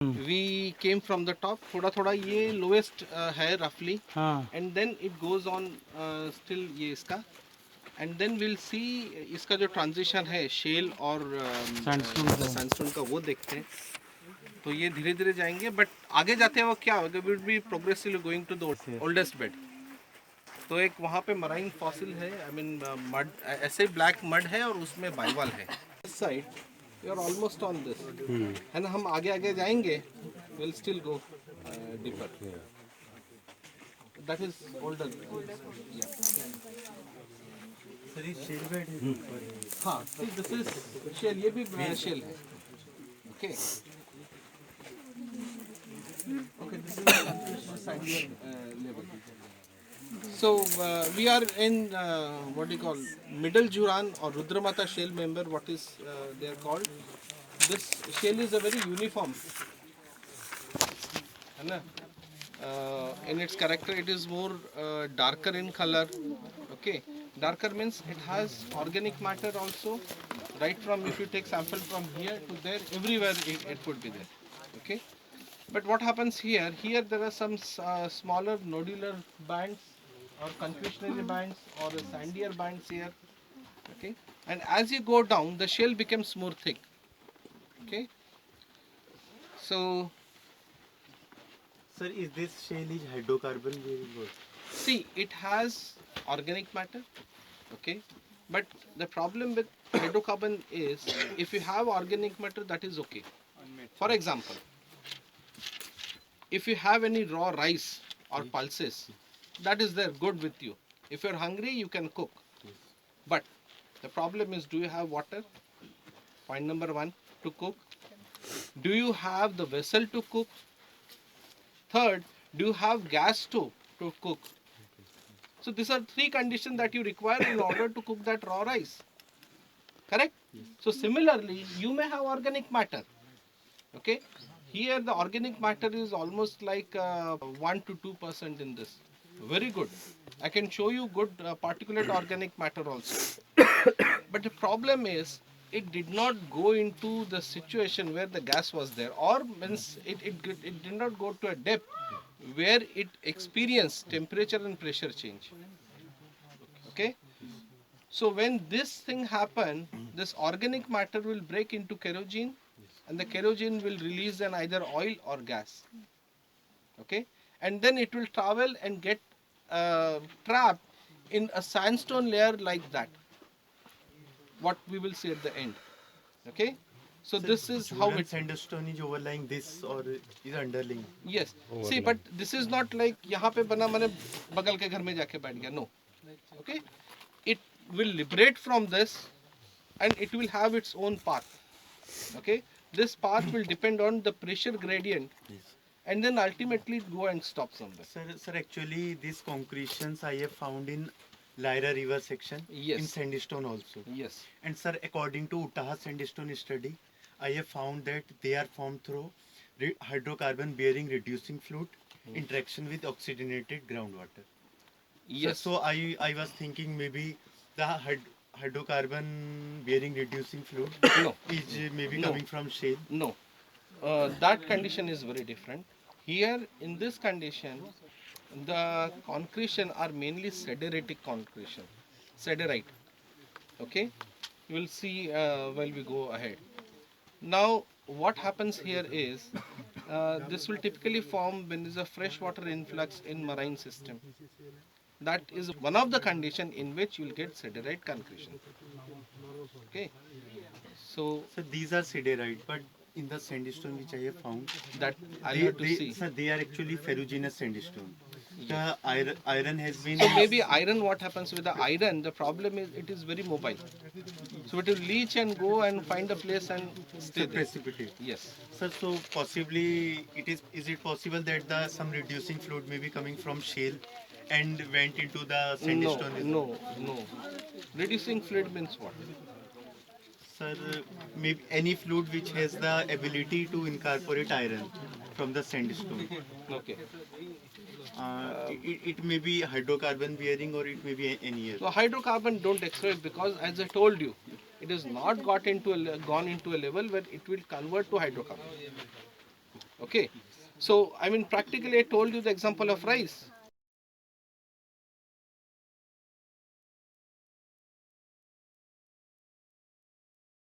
We came from the top, थोड़ा थोड़ा ये lowest है roughly, हाँ and then it goes on still ये इसका, and then we'll see इसका जो transition है shale और Sandstone का। sandstone का, वो देखते हैं। तो ये धीरे धीरे जाएंगे, बट आगे जाते हैं वो क्या होगा, will be progressively going to the oldest bed. तो एक वहाँ पे मराइन फॉसिल है, आई मीन मड, ऐसे ब्लैक मड है और उसमें बाइवल है। इस side you are almost on this, है ना। हम आगे आगे जाएंगे, will still go deeper, that is older. हाँ, दिस इज शेल, ये भी शेल है। Okay okay, this is side level. So we are in what do you call Middle Juran or Rudramata shale member. What is they are called? This shale is a very uniform, है ना? In its character, it is more darker in color. Okay, darker means it has organic matter also. Right from, if you take sample from here to there, everywhere it would be there. Okay, but what happens here? Here there are some smaller nodular bands or concretionary bands or sandier bands here. Okay, and as you go down, the shell becomes more thick. Okay, so Sir, is this shale is hydrocarbon bearing or? see, it has organic matter. Okay, but the problem with hydrocarbon is, if you have organic matter, that is okay. For example, if you have any raw rice or pulses, that is there, good with you. If you're hungry, you can cook. But the problem is, do you have water? Point number one, to cook. Do you have the vessel to cook? Third, do you have gas stove to cook? So these are three conditions that you require in order to cook that raw rice. Correct? So similarly, you may have organic matter. Okay? Here the organic matter is almost like 1 to 2% in this. Very good. I can show you good particulate organic matter also. But the problem is, it did not go into the situation where the gas was there, or means it did not go to a depth where it experienced temperature and pressure change. Okay, so when this thing happen, this organic matter will break into kerosene, and the kerosene will release an either oil or gas. Okay, and then it will travel and get trapped in a sandstone layer like that, what we will see at the end. Okay, so this is how Juran it. sandstone is overlying this or is underlying? Yes, see, but this is not like यहाँ पे बना मैंने बगल के घर में जाके बैठ गया. No, okay, it will liberate from this, and it will have its own path. Okay, this path will depend on the pressure gradient, Yes. and then ultimately go and stop somewhere. Sir, actually these concretions I have found in Lyra River section, Yes. in sandstone also. Yes. And sir, according to Utaha sandstone study, I have found that they are formed through hydrocarbon bearing reducing fluid interaction with oxygenated groundwater. Yes. So I was thinking maybe the hydrocarbon bearing reducing fluid No. is maybe No. coming from shale. No, that condition is very different. Here in this condition, the concretion are mainly sideritic concretion, siderite. Okay, you will see while we go ahead. Now, what happens here is, this will typically form when there is a freshwater influx in marine system. That is one of the condition in which you will get siderite concretion. Okay, so So these are siderite, but in the sandstone which I have found, that I'll have to see. sir, they are actually ferruginous sandstone. Yes. The iron has been. So maybe iron, what happens with the iron, the problem is it is very mobile. So it will leach and go and find a place and stay there. precipitate. Yes. Sir, so possibly is it possible that the some reducing fluid may be coming from shale and went into the No, sandstone reservoir? no, no. Reducing fluid means what? Sir, maybe any fluid which has the ability to incorporate iron from the sandstone. Okay. It may be hydrocarbon bearing or it may be any other. So hydrocarbon don't extract, because as I told you, it is not got into gone into a level where it will convert to hydrocarbon. Okay. So, I mean, practically I told you the example of rice.